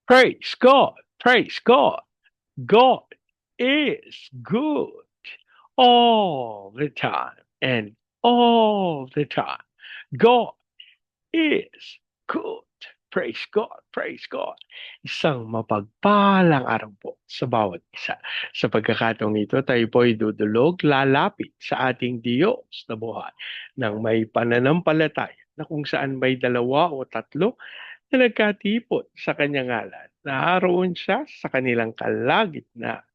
Praise God. Praise God. God is good all the time and all the time. God is good. Praise God. Praise God. Isang mapagpalang araw po sa bawat isa. Sa pagkakataong ito, tayo po ay dudulog, lalapit sa ating Diyos na buhay ng may pananampalataya na kung saan may dalawa o tatlo na nagkatipon sa kanyang ngalan. Naroon siya sa kanilang kalagitnaan.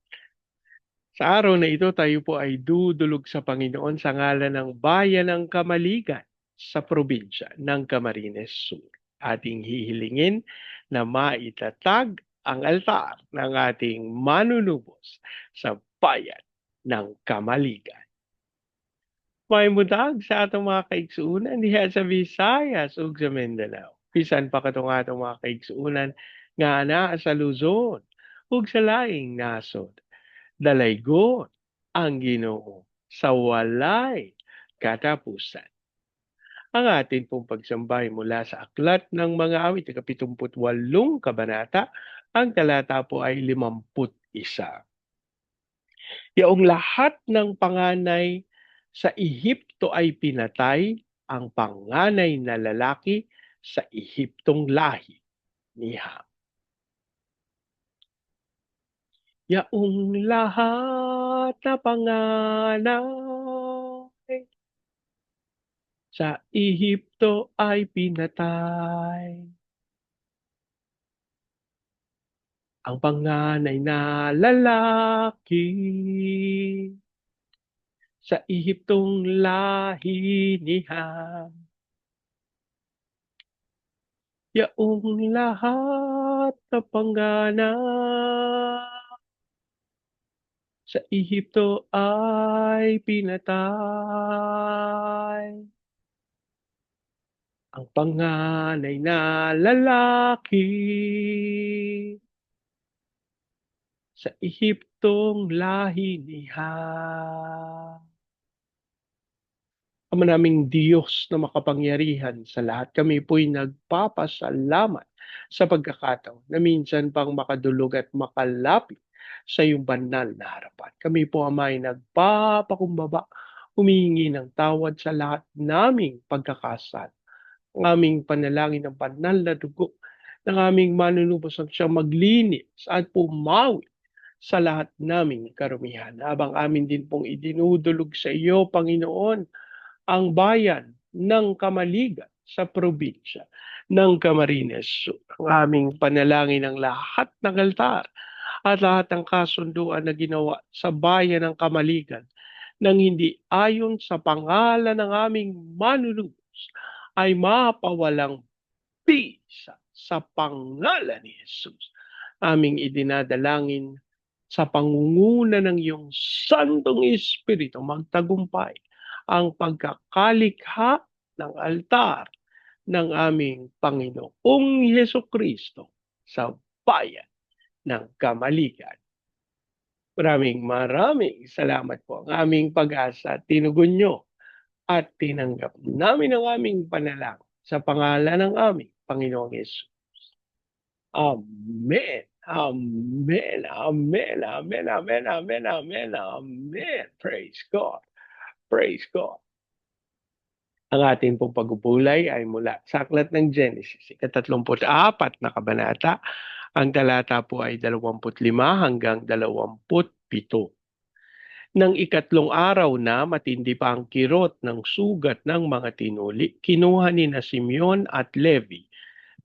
Sa araw na ito, tayo po ay dudulog sa Panginoon sa ngalan ng bayan ng Kamaligan sa probinsya ng Camarines Sur. Ating hihilingin na maitatag ang altar ng ating manunubos sa bayan ng Kamaligan. May mudag sa atong mga kaigsuunan diha sa Visayas ug sa Mindanao. Bisan pa katong atong mga kaigsuunan nga anaa sa Luzon ug sa laing nasod. Dalaygon ang Ginoo sa walay katapusan. Ang atin pong pagsambay mula sa Aklat ng Mga Awit, 78 kabanata, ang talata po ay 51. Yaong lahat ng panganay sa Ehipto ay pinatay, ang panganay na lalaki sa Ehiptong lahi ni Ham. Yaong lahat na panganay sa Ehipto ay pinatay. Ang panganay na lalaki sa Ehiptong lahi ni Ham. Yaong lahat na panganay sa Ehipto ay pinatay. Ang panganay na lalaki sa Ehiptong lahi ni Ham. Ama naming Diyos na makapangyarihan sa lahat, kami po'y nagpapasalamat sa pagkakataon na minsan pang makadulog at makalapit sa iyong banal na harapan. Kami po, Ama, ay nagpapakumbaba, humihingi ng tawad sa lahat naming pagkakasala. Ang aming panalangin ng banal na dugo ng aming manunubos at siyang maglinis at pumawi sa lahat naming karumihan. Habang amin din pong idinudulog sa iyo, Panginoon, ang bayan ng Kamaligan sa probinsya ng Camarines Sur. Ang aming panalangin ng lahat ng altar at lahat ng kasunduan na ginawa sa bayan ng Kamaligan nang hindi ayon sa pangalan ng aming manunubos ay mapawalang bisa sa pangalan ni Jesus. Aming idinadalangin sa pangunguna ng iyong Santong Espiritu magtagumpay ang pagkakalikha ng altar ng aming Panginoong Heso Kristo sa bayan ng Kamaligan. Maraming salamat po. Ang aming pag-asa, tinugon nyo at tinanggap namin ang aming panalangin sa pangalan ng aming Panginoong Yesus. Amen. Amen. Amen. Amen. Amen. Amen. Amen. Amen. Praise God. Praise God. Ang ating pong pagpupulay ay mula sa Aklat ng Genesis, 34 na kabanata. Ang talata po ay 25 hanggang 27. Nang ikatlong araw na matindi pa ang kirot ng sugat ng mga tinuli, kinuha ni na Simeon at Levi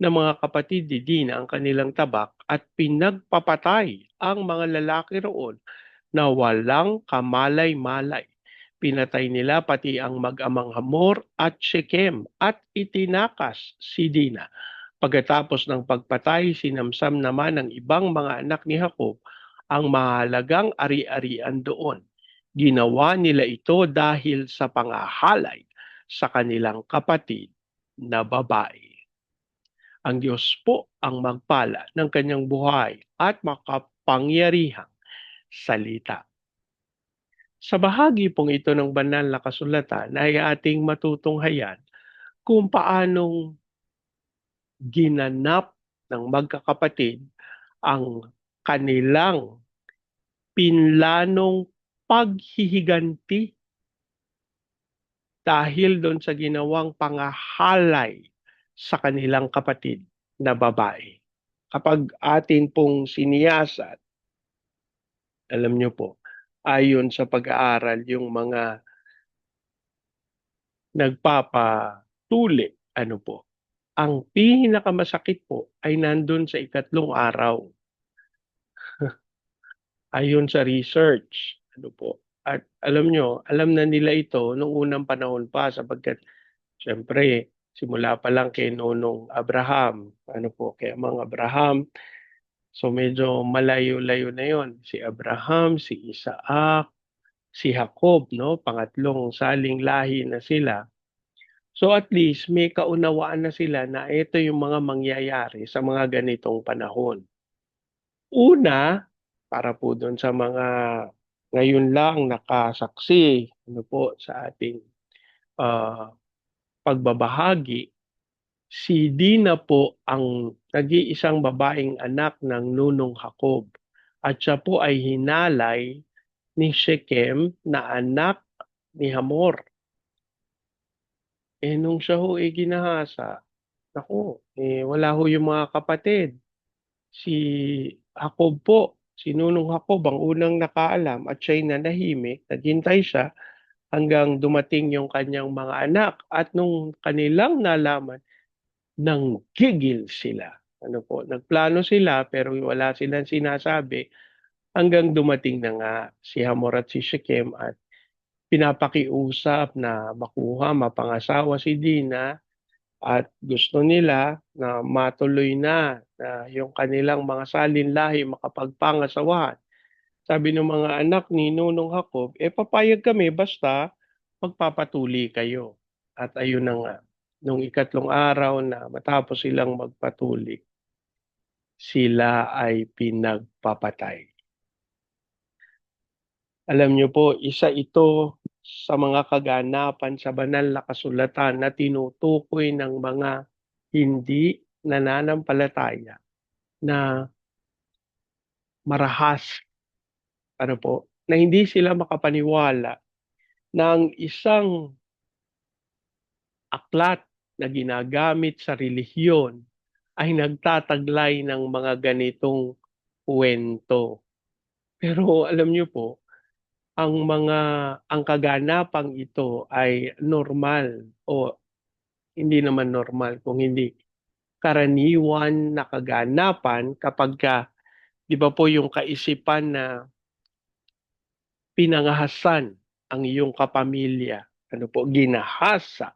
na mga kapatid ni Dina ang kanilang tabak at pinagpapatay ang mga lalaki roon na walang kamalay-malay. Pinatay nila pati ang mag-amang Hamor at Shechem at itinakas si Dina. Pagkatapos ng pagpatay, sinamsam naman ng ibang mga anak ni Jacob ang mahalagang ari-arian doon. Ginawa nila ito dahil sa pangahalay sa kanilang kapatid na babae. Ang Diyos po ang magpala ng kanyang buhay at makapangyarihang salita. Sa bahagi pong ito ng banal na kasulatan ay ating matutunghayan kung paanong ginanap ng magkakapatid ang kanilang pinlanong paghihiganti dahil doon sa ginawang pangahalay sa kanilang kapatid na babae. Kapag atin pong siniyasat, alam niyo po, ayon sa pag-aaral, yung mga nagpapatuli, ano po, ang pinakamasakit po ay nandun sa ikatlong araw, ayon sa research. Ano po, at alam nyo, alam na nila ito nung unang panahon pa sapagkat siyempre, simula pa lang kay Nonong Abraham, ano po, kay Amang Abraham, so medyo malayo-layo na yon. Si Abraham, si Isaac, si Jacob, no? Pangatlong saling lahi na sila. So at least may kaunawaan na sila na ito yung mga mangyayari sa mga ganitong panahon. Una, para po doon sa mga ngayon lang nakasaksi ano po sa ating ah, pagbabahagi, si Dina po ang nag-iisang babaeng anak ng nunong Jacob at siya po ay hinalay ni Shechem na anak ni Hamor. Nung siya ho ay ginahasa, naku, wala ho yung mga kapatid. Si Jacob po, si Nunong Jacob ang unang nakaalam at siya'y nanahimik, naghintay siya hanggang dumating yung kanyang mga anak. At nung kanilang nalaman, nanggigil sila. Ano po, nagplano sila pero wala silang sinasabi hanggang dumating na nga si Hamor at si Shechem at pinapakiusap na makuha, mapangasawa si Dina at gusto nila na matuloy na yung kanilang mga salinlahi makapagpangasawahan. Sabi ng mga anak ni Nunong Jacob, papayag kami basta magpapatuli kayo. At ayun na nga, nung ikatlong araw na matapos silang magpatuli, sila ay pinagpapatay. Alam niyo po, isa ito sa mga kaganapan sa banal na kasulatan na tinutukoy ng mga hindi nananampalataya na marahas, ano po, na hindi sila makapaniwala ng isang aklat na ginagamit sa relihiyon ay nagtataglay ng mga ganitong kwento. Pero alam niyo po, ang kaganapang ito ay normal o hindi naman normal kung hindi karaniwan na kaganapan kapag ka, di ba po yung kaisipan na pinangahasan ang iyong kapamilya, ano po, ginahasa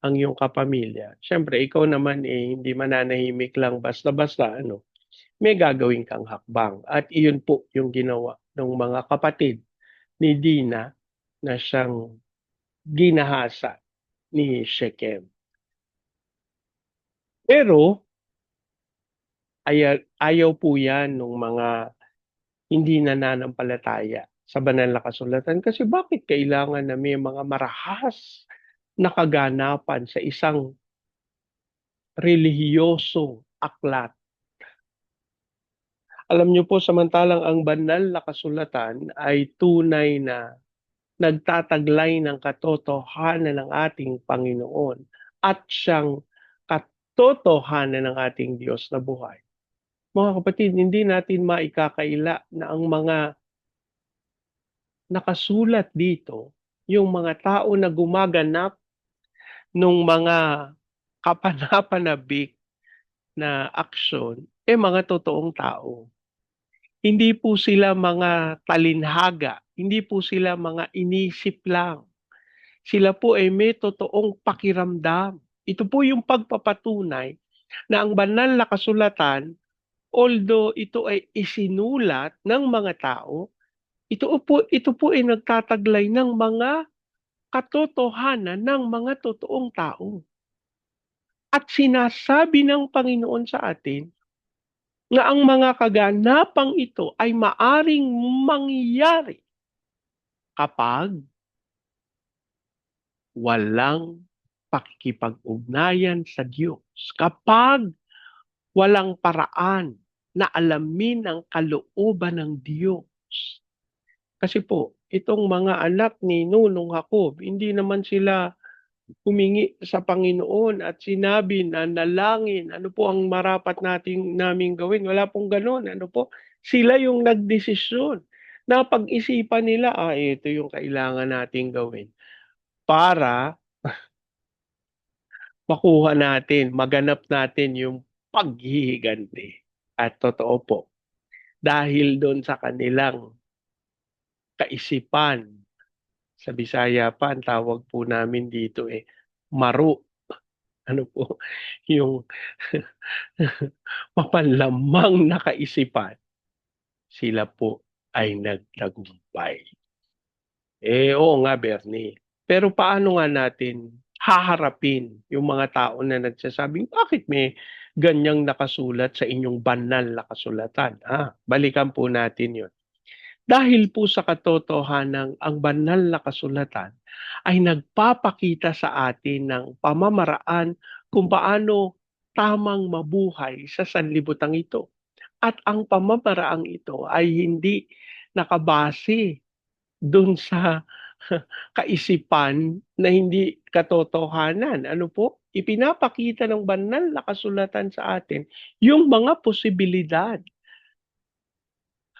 ang iyong kapamilya. Siyempre, ikaw naman hindi mananahimik lang basta-basta, ano, may gagawin kang hakbang. At iyon po yung ginawa ng mga kapatid ni Dina na siyang ginahasa ni Shechem. Pero ayaw po yan ng mga hindi nananampalataya sa banal na kasulatan. Kasi bakit kailangan na may mga marahas na kaganapan sa isang relihiyosong aklat? Alam niyo po, samantalang ang banal na kasulatan ay tunay na nagtataglay ng katotohanan ng ating Panginoon at siyang katotohanan ng ating Diyos na buhay. Mga kapatid, hindi natin maikakaila na ang mga nakasulat dito, yung mga tao na gumaganap ng mga kapanapanabik na aksyon, mga totoong tao. Hindi po sila mga talinhaga, hindi po sila mga inisip lang. Sila po ay may totoong pakiramdam. Ito po yung pagpapatunay na ang banal na kasulatan, although ito ay isinulat ng mga tao, ito po ay nagtataglay ng mga katotohanan ng mga totoong tao. At sinasabi ng Panginoon sa atin na ang mga kaganapang ito ay maaring mangyari kapag walang pakikipag-ugnayan sa Diyos, kapag walang paraan na alamin ang kalooban ng Diyos. Kasi po, itong mga anak ni Nunong Jacob, hindi naman sila humingi sa Panginoon at sinabi na nalangin, ano po ang marapat naming gawin? Wala pong gano'n. Ano po? Sila yung nagdesisyon. Napag-isipan nila, ito yung kailangan nating gawin para makuha natin, maganap natin yung paghihiganti. At totoo po, dahil doon sa kanilang kaisipan, sa Bisaya pa, ang tawag po namin dito maru. Ano po, yung mapanlamang na kaisipan, sila po ay nagtagumpay. Oo nga, Bernie. Pero paano nga natin haharapin yung mga tao na nagsasabing, bakit may ganyang nakasulat sa inyong banal na kasulatan? Balikan po natin yun. Dahil po sa katotohanan ang banal na kasulatan ay nagpapakita sa atin ng pamamaraan kung paano tamang mabuhay sa sanlibutan ito. At ang pamamaraang ito ay hindi nakabase dun sa kaisipan na hindi katotohanan. Ano po? Ipinapakita ng banal na kasulatan sa atin yung mga posibilidad.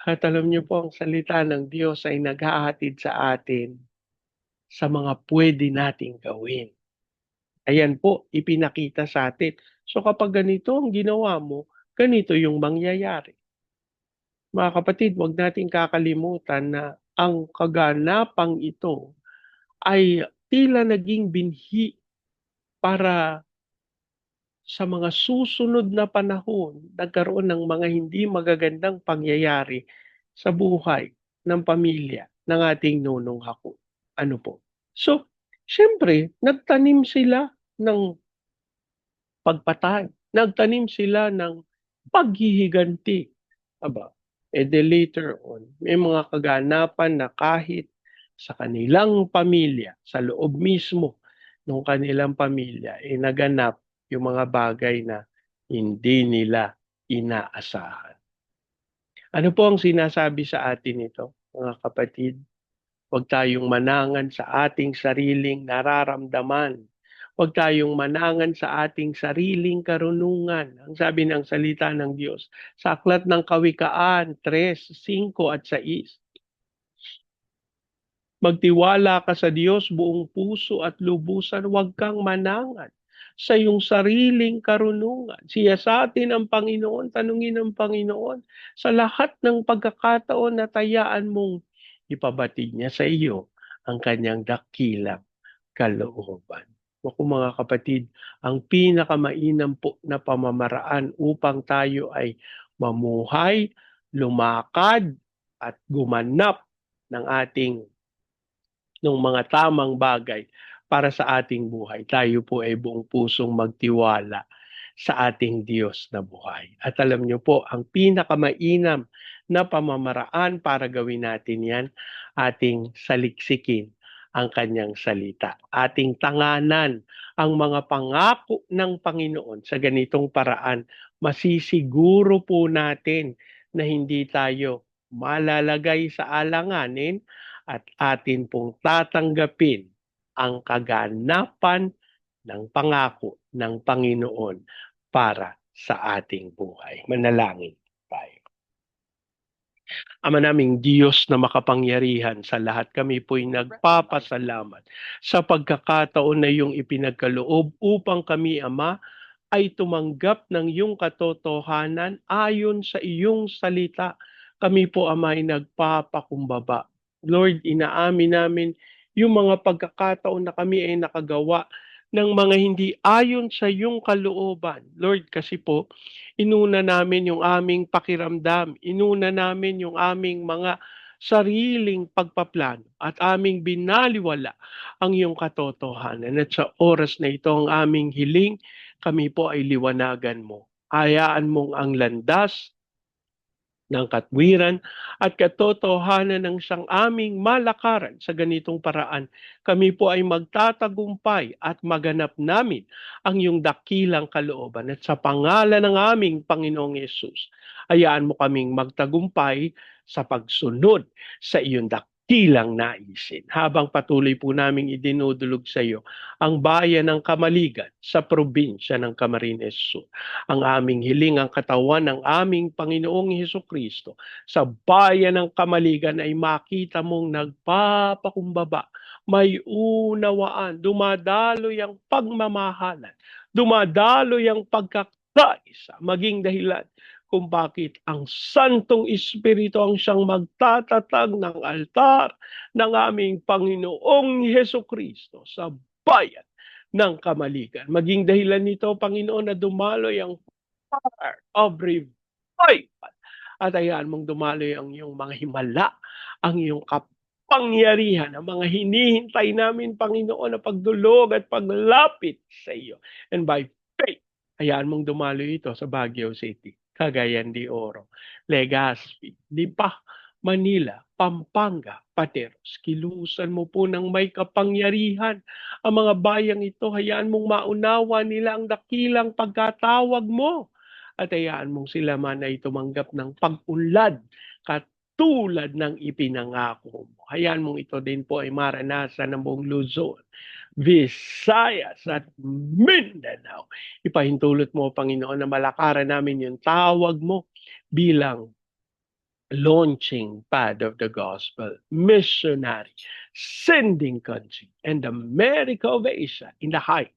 At alam niyo po, ang salita ng Diyos ay naghahatid sa atin sa mga pwede nating gawin. Ayan po, ipinakita sa atin. So kapag ganito ang ginawa mo, ganito yung mangyayari. Mga kapatid, wag nating kakalimutan na ang kaganapang ito ay tila naging binhi para sa mga susunod na panahon, nagkaroon ng mga hindi magagandang pangyayari sa buhay ng pamilya ng ating nunong hako. Ano po? So, siyempre, nagtanim sila ng pagpatay. Nagtanim sila ng paghihiganti. Aba, later on, may mga kaganapan na kahit sa kanilang pamilya, sa loob mismo ng kanilang pamilya, naganap yung mga bagay na hindi nila inaasahan. Ano po ang sinasabi sa atin ito, mga kapatid? Huwag tayong manangan sa ating sariling nararamdaman. Huwag tayong manangan sa ating sariling karunungan. Ang sabi ng salita ng Diyos sa Aklat ng Kawikaan 3, 5 at 6. Magtiwala ka sa Diyos buong puso at lubusan, huwag kang manangan sa iyong sariling karunungan. Siya sa atin ang Panginoon, tanungin ng Panginoon sa lahat ng pagkakataon na tayaan mong ipabatid niya sa iyo ang kanyang dakilang kalooban. Naku mga kapatid, ang pinakamainam po na pamamaraan upang tayo ay mamuhay, lumakad at gumanap ng ating ng mga tamang bagay para sa ating buhay. Tayo po ay buong pusong magtiwala sa ating Diyos na buhay. At alam niyo po, ang pinakamainam na pamamaraan para gawin natin yan, ating saliksikin ang kanyang salita. Ating tanganan ang mga pangako ng Panginoon sa ganitong paraan. Masisiguro po natin na hindi tayo malalagay sa alanganin at atin pong tatanggapin ang kaganapan ng pangako ng Panginoon para sa ating buhay. Manalangin tayo. Ama naming Diyos na makapangyarihan sa lahat, kami po'y nagpapasalamat sa pagkakataon na iyong ipinagkaloob upang kami, Ama, ay tumanggap ng iyong katotohanan ayon sa iyong salita. Kami po, Ama, ay nagpapakumbaba. Lord, inaamin namin yung mga pagkakataon na kami ay nakagawa ng mga hindi ayon sa iyong kalooban. Lord, kasi po, inuna namin yung aming pakiramdam, inuna namin yung aming mga sariling pagpaplano at aming binaliwala ang iyong katotohanan. At sa oras na ito ang aming hiling, kami po ay liwanagan mo. Hayaan mong ang landas ng katwiran at katotohanan ng siyang aming malakaran sa ganitong paraan, kami po ay magtatagumpay at maganap namin ang iyong dakilang kalooban. At sa pangalan ng aming Panginoong Yesus, hayaan mo kaming magtagumpay sa pagsunod sa iyong dakilang naisin. Habang patuloy po naming idinudulog sa iyo ang bayan ng Kamaligan sa probinsya ng Camarines Sur, ang aming hiling, ang katawan ng aming Panginoong Hesus Kristo sa bayan ng Kamaligan ay makita mong nagpapakumbaba, may unawaan, dumadaloy ang pagmamahalan, dumadaloy ang pagkakaisa, maging dahilan kung bakit ang Santong Espiritu ang siyang magtatatag ng altar ng aming Panginoong Hesus Kristo sa bayan ng Kamaligan. Maging dahilan nito, Panginoon, na dumaloy ang fire of revival. At hayaan mong dumaloy ang iyong mga himala, ang iyong kapangyarihan, ang mga hinihintay namin, Panginoon, na pagdulog at paglapit sa iyo. And by faith, hayaan mong dumaloy ito sa Baguio City, Cagayan de Oro, Legazpi, Lipa, Manila, Pampanga, Pateros. Kilusan mo po ng may kapangyarihan ang mga bayang ito. Hayaan mong maunawa nila ang dakilang pagkatawag mo. At hayaan mong sila man ay tumanggap ng pag-unlad katulad ng ipinangako mo. Hayaan mong ito din po ay maranasan ng buong Luzon, Visayas at Mindanao. Ipahintulot mo, Panginoon, na malakaran namin yung tawag mo bilang launching pad of the gospel, missionary, sending country, and America of Asia in the height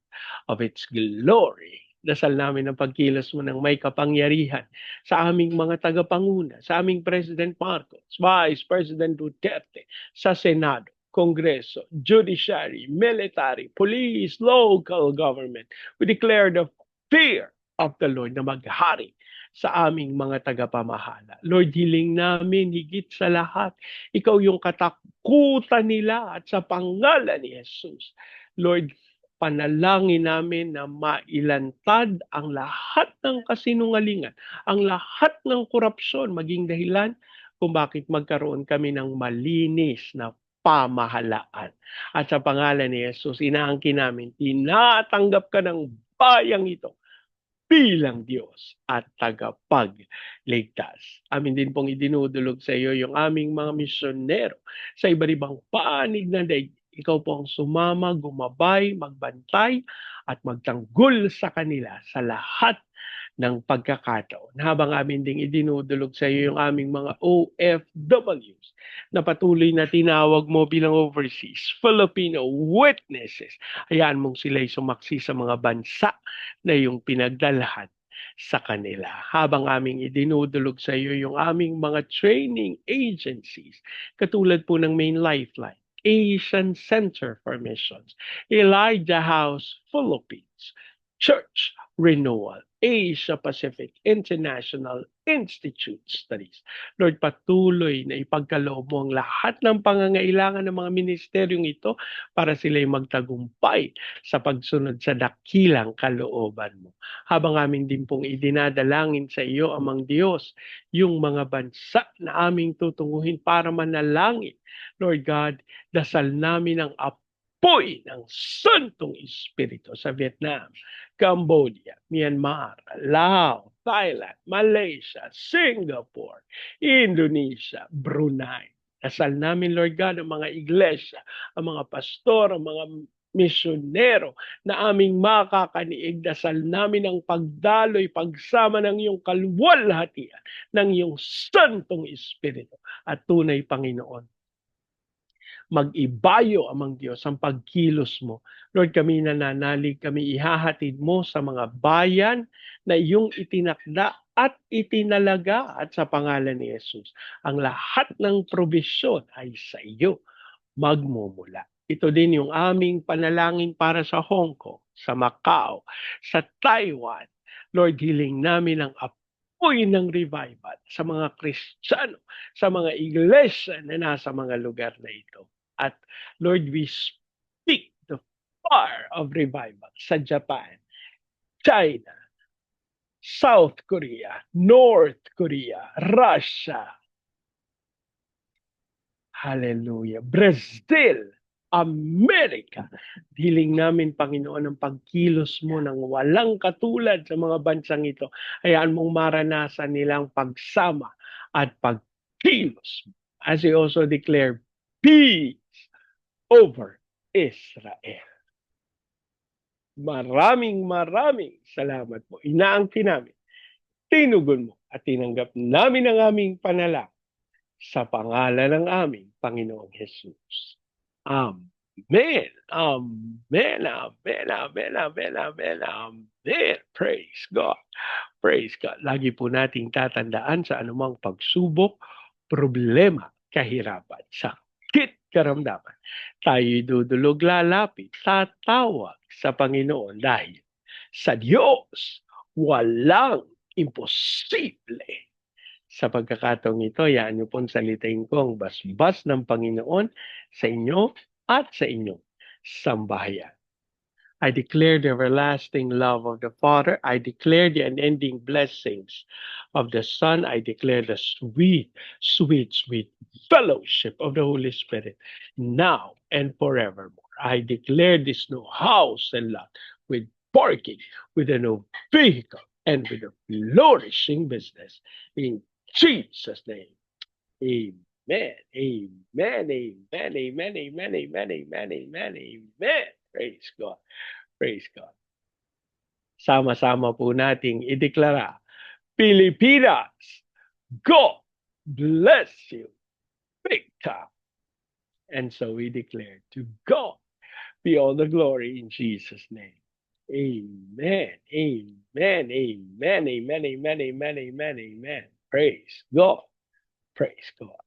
of its glory. Dasal namin ang pagkilos mo ng may kapangyarihan sa aming mga tagapanguna, sa aming President Marcos, Vice President Duterte, sa Senado, Kongreso, Judiciary, Military, Police, Local Government. We declare the fear of the Lord na maghari sa aming mga tagapamahala. Lord, hiling namin higit sa lahat, ikaw yung katakutan nila at sa pangalan ni Jesus. Lord, panalangin namin na mailantad ang lahat ng kasinungalingan, ang lahat ng korupsyon, maging dahilan kung bakit magkaroon kami ng malinis na pamahalaan. At sa pangalan ni Jesus, inaangkin namin, tinatanggap ka ng bayang ito bilang Diyos at tagapagligtas. Amin din pong idinudulog sa iyo yung aming mga misyonero sa iba't ibang panig na daigdig. Ikaw po ang sumama, gumabay, magbantay at magtanggol sa kanila sa lahat ng pagkakataon. Habang amin ding idinudulog sa iyo yung aming mga OFWs na patuloy na tinawag mo bilang overseas Filipino witnesses. Hayaan mong sila'y sumaksi sa mga bansa na yung pinagdalhan sa kanila. Habang aming idinudulog sa iyo yung aming mga training agencies, katulad po ng Main Lifeline, Asian Center for Missions, Elijah House Philippines, Church Renewal, Asia Pacific International Institute Studies. Lord, patuloy na ipagkaloob mo ang lahat ng pangangailangan ng mga ministeryong ito para sila'y magtagumpay sa pagsunod sa dakilang kalooban mo. Habang amin din pong idinadalangin sa iyo, amang Diyos, yung mga bansa na aming tutunguhin para manalangin. Lord God, dasal namin ang apoy ng Santong Espiritu sa Vietnam, Cambodia, Myanmar, Laos, Thailand, Malaysia, Singapore, Indonesia, Brunei. Dasal namin, Lord God, ang mga iglesia, ang mga pastor, ang mga misyonero na aming makakaniig. Dasal namin ang pagdaloy, pagsama ng iyong kaluwalhatian, ng iyong Santong Espiritu at tunay, Panginoon, mag-ibayo amang Diyos ang pagkilos mo. Lord, kami nananalig, kami ihahatid mo sa mga bayan na iyong itinakda at itinalaga at sa pangalan ni Jesus. Ang lahat ng probisyon ay sa iyo magmumula. Ito din yung aming panalangin para sa Hong Kong, sa Macau, sa Taiwan. Lord, hiling namin ang apoy ng revival sa mga Kristiyano, sa mga iglesia na nasa mga lugar na ito. At Lord, we speak the fire of revival sa Japan, China, South Korea, North Korea, Russia, hallelujah, Brazil, Amerika. Hiling namin, Panginoon, ang pagkilos mo ng walang katulad sa mga bansang ito. Hayaan mong maranasan nilang pagsama at pagkilos. As we also declare, peace over Israel. Maraming salamat po. Inaangkin namin, tinugon mo at tinanggap namin ang aming panalangin sa pangalan ng aming Panginoong Jesus. Amen. Amen. Amen. Amen. Amen. Amen. Amen. Praise God. Praise God. Lagi po nating tatandaan sa anumang pagsubok, problema, kahirapan, sakit, karamdaman. Tayo'y dudulog lalapit, tatawag sa Panginoon dahil sa Diyos walang imposible. Sa pagkakataong ito, yaan niyo pong salitain ko ang basbas ng Panginoon sa inyo at sa inyong sambahayan. I declare the everlasting love of the Father. I declare the unending blessings of the Son. I declare the sweet, sweet, sweet fellowship of the Holy Spirit now and forevermore. I declare this new house and lot with parking, with a new vehicle, and with a flourishing business. In Jesus' name, amen, amen, amen, amen, amen, amen, amen, amen, amen. Praise God. Praise God. Sama-sama po nating ideklara, Pilipinas, God bless you big time. And so we declare to God be all the glory in Jesus' name. Amen. Amen. Amen. Amen. Amen. Amen. Amen. Amen. Praise God. Praise God.